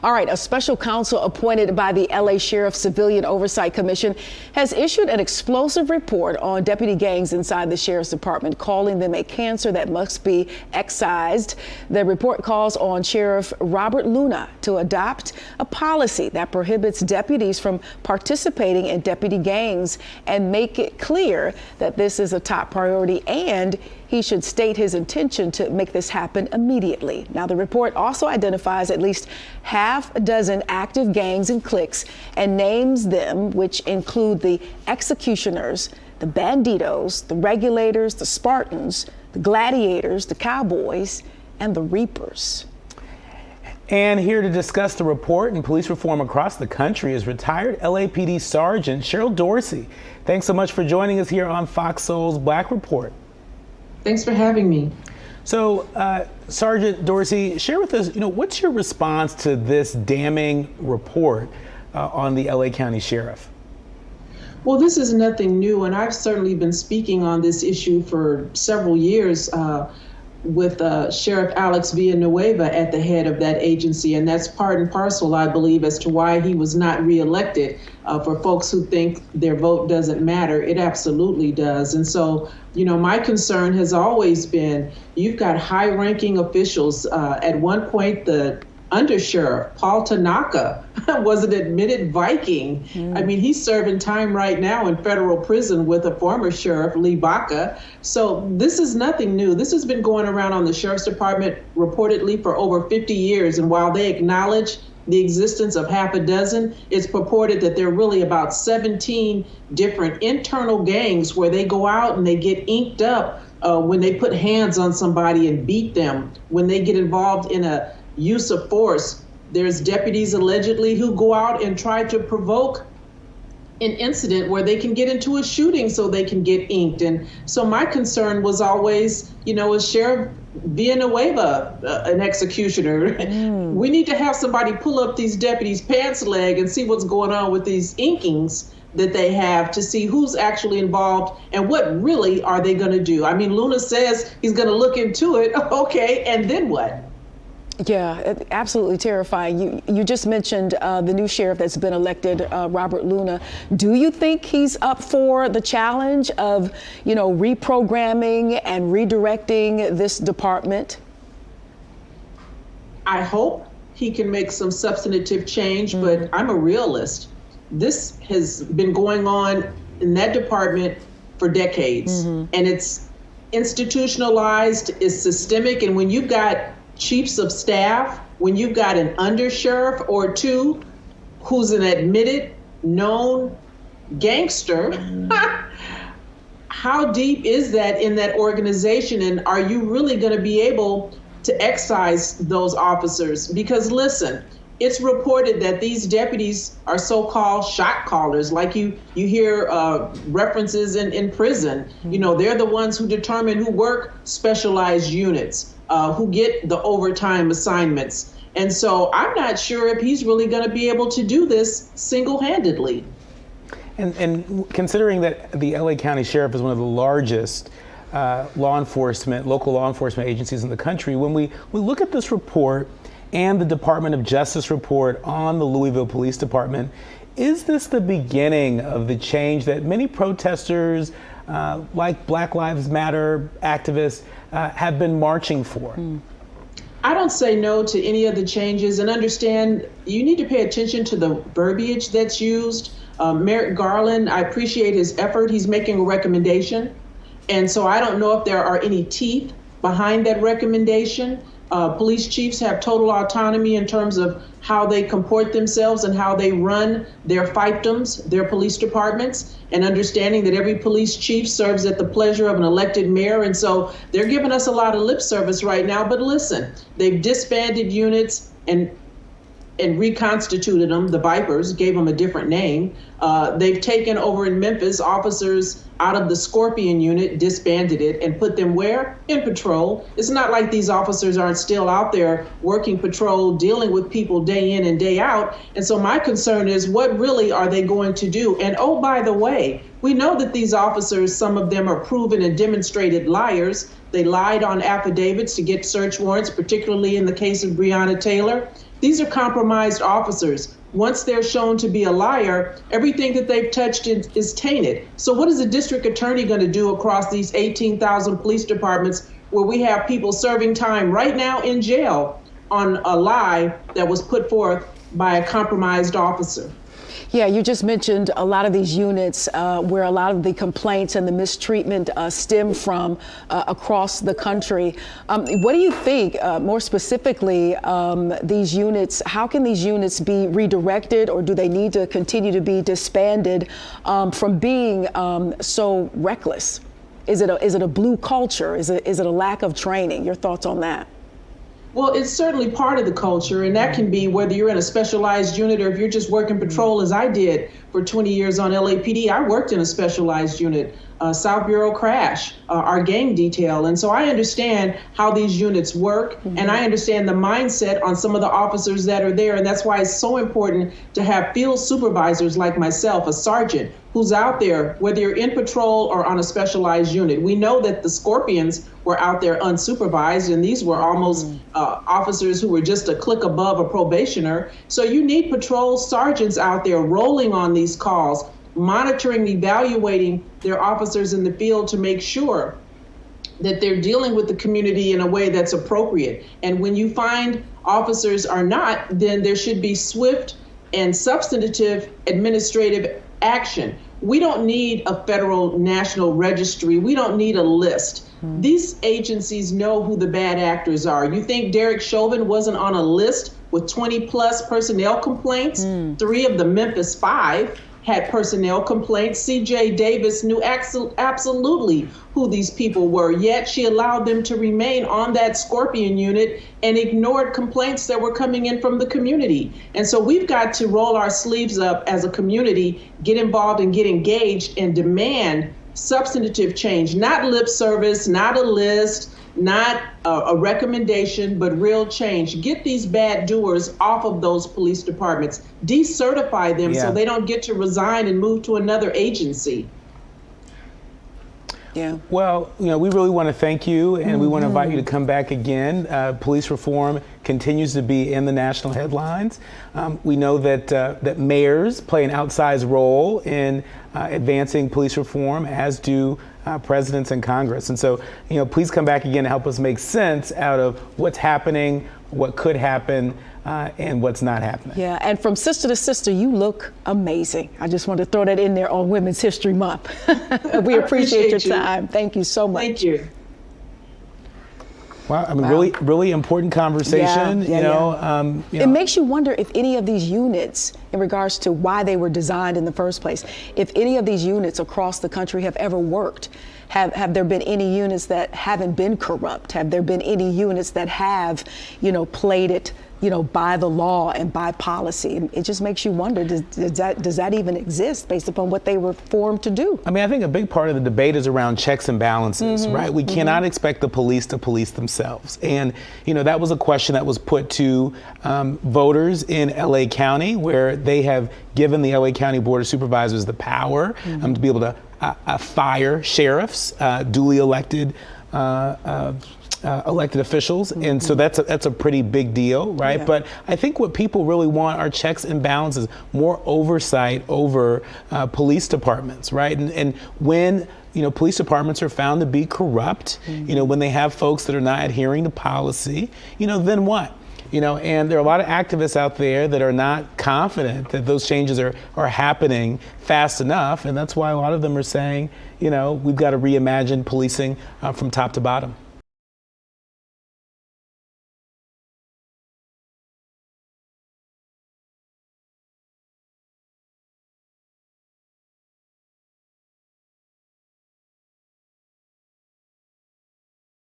All right, a special counsel appointed by the LA Sheriff's Civilian Oversight Commission has issued an explosive report on deputy gangs inside the Sheriff's Department, calling them a cancer that must be excised. The report calls on Sheriff Robert Luna to adopt a policy that prohibits deputies from participating in deputy gangs and make it clear that this is a top priority, and he should state his intention to make this happen immediately. Now, the report also identifies at least half a dozen active gangs and cliques and names them, which include the executioners, the banditos, the regulators, the Spartans, the gladiators, the cowboys, and the reapers. And here to discuss the report and police reform across the country is retired LAPD Sergeant Cheryl Dorsey. Thanks so much for joining us here on FOXSOUL's Black Report. Thanks for having me. So, Sergeant Dorsey, share with us, what's your response to this damning report on the LA County Sheriff? Well, this is nothing new, and I've certainly been speaking on this issue for several years with Sheriff Alex Villanueva at the head of that agency, and that's part and parcel, I believe, as to why he was not reelected. For folks who think their vote doesn't matter, it absolutely does. And so, my concern has always been, you've got high-ranking officials. At one point, the undersheriff, Paul Tanaka, was an admitted Viking. I mean, he's serving time right now in federal prison with a former sheriff, Lee Baca. So this is nothing new. This has been going around on the Sheriff's Department reportedly for over 50 years. And while they acknowledge the existence of half a dozen, it's purported that there are really about 17 different internal gangs where they go out and they get inked up when they put hands on somebody and beat them, when they get involved in a use of force. There's deputies allegedly who go out and try to provoke an incident where they can get into a shooting so they can get inked. And so my concern was always, is Sheriff Villanueva an executioner? We need to have somebody pull up these deputies' pants leg and see what's going on with these inkings that they have, to see who's actually involved and what really are they going to do. I mean, Luna says he's going to look into it. Okay, and then what? Yeah, absolutely terrifying. You just mentioned the new sheriff that's been elected, Robert Luna. Do you think he's up for the challenge of, reprogramming and redirecting this department? I hope he can make some substantive change, but I'm a realist. This has been going on in that department for decades, and it's institutionalized, it's systemic, and when you've got chiefs of staff, when you've got an undersheriff or two who's an admitted, known gangster, how deep is that in that organization? And are you really going to be able to excise those officers? Because listen, it's reported that these deputies are so-called shot callers, like you hear references in prison. They're the ones who determine who work specialized units, who get the overtime assignments. And so I'm not sure if he's really going to be able to do this single-handedly. And considering that the LA County Sheriff is one of the largest local law enforcement agencies in the country, when we look at this report and the Department of Justice report on the Louisville Police Department, is this the beginning of the change that many protesters, like Black Lives Matter activists, have been marching for? I don't say no to any of the changes, and understand you need to pay attention to the verbiage that's used. Merrick Garland, I appreciate his effort. He's making a recommendation. And so I don't know if there are any teeth behind that recommendation. Police chiefs have total autonomy in terms of how they comport themselves and how they run their fiefdoms, their police departments, and understanding that every police chief serves at the pleasure of an elected mayor. And so they're giving us a lot of lip service right now. But listen, they've disbanded units and reconstituted them. The Vipers gave them a different name. They've taken over in Memphis officers out of the Scorpion unit, disbanded it, and put them where? In patrol. It's not like these officers aren't still out there working patrol, dealing with people day in and day out. And so my concern is, what really are they going to do? And oh, by the way, we know that these officers, some of them are proven and demonstrated liars. They lied on affidavits to get search warrants, particularly in the case of Breonna Taylor. These are compromised officers. Once they're shown to be a liar, everything that they've touched is tainted. So what is the district attorney going to do across these 18,000 police departments where we have people serving time right now in jail on a lie that was put forth by a compromised officer? Yeah, you just mentioned a lot of these units where a lot of the complaints and the mistreatment stem from across the country. What do you think, more specifically, these units, how can these units be redirected, or do they need to continue to be disbanded from being so reckless? Is it a blue culture? Is it a lack of training? Your thoughts on that? Well, it's certainly part of the culture, and that can be whether you're in a specialized unit or if you're just working patrol, as I did for 20 years on LAPD. I worked in a specialized unit, South Bureau Crash, our gang detail. And so I understand how these units work, and I understand the mindset on some of the officers that are there. And that's why it's so important to have field supervisors like myself, a sergeant, who's out there, whether you're in patrol or on a specialized unit. We know that the Scorpions were out there unsupervised, and these were almost officers who were just a click above a probationer. So you need patrol sergeants out there rolling on these calls, monitoring, evaluating their officers in the field to make sure that they're dealing with the community in a way that's appropriate. And when you find officers are not, then there should be swift and substantive administrative action. We don't need a federal national registry. We don't need a list. These agencies know who the bad actors are. You think Derek Chauvin wasn't on a list with 20 plus personnel complaints? 3 of the Memphis 5 had personnel complaints. CJ Davis knew absolutely who these people were, yet she allowed them to remain on that Scorpion unit and ignored complaints that were coming in from the community. And so we've got to roll our sleeves up as a community, get involved and get engaged and demand substantive change, not lip service, not a list, not a recommendation, but real change. Get these bad doers off of those police departments, decertify them so they don't get to resign and move to another agency. Yeah. Well, we really want to thank you, and we want to invite you to come back again. Police reform continues to be in the national headlines. We know that mayors play an outsized role in advancing police reform, as do presidents and Congress. And so, please come back again to help us make sense out of what's happening, what could happen, and what's not happening. Yeah, and from sister to sister, you look amazing. I just want to throw that in there on Women's History Month. We appreciate your time. Thank you so much. Thank you. Wow, I mean, really important conversation. It makes you wonder if any of these units, in regards to why they were designed in the first place, if any of these units across the country have ever worked. Have there been any units that haven't been corrupt? Have there been any units that have, played it, by the law and by policy? It just makes you wonder, does that even exist based upon what they were formed to do? I mean, I think a big part of the debate is around checks and balances, right? We cannot expect the police to police themselves. And, that was a question that was put to voters in LA County, where they have given the LA County Board of Supervisors the power to be able to fire sheriffs, duly elected elected officials, and so that's a pretty big deal, right? But I think what people really want are checks and balances, more oversight over police departments, right? And when police departments are found to be corrupt, when they have folks that are not adhering to policy, then what? And there are a lot of activists out there that are not confident that those changes are happening fast enough, and that's why a lot of them are saying, we've got to reimagine policing from top to bottom.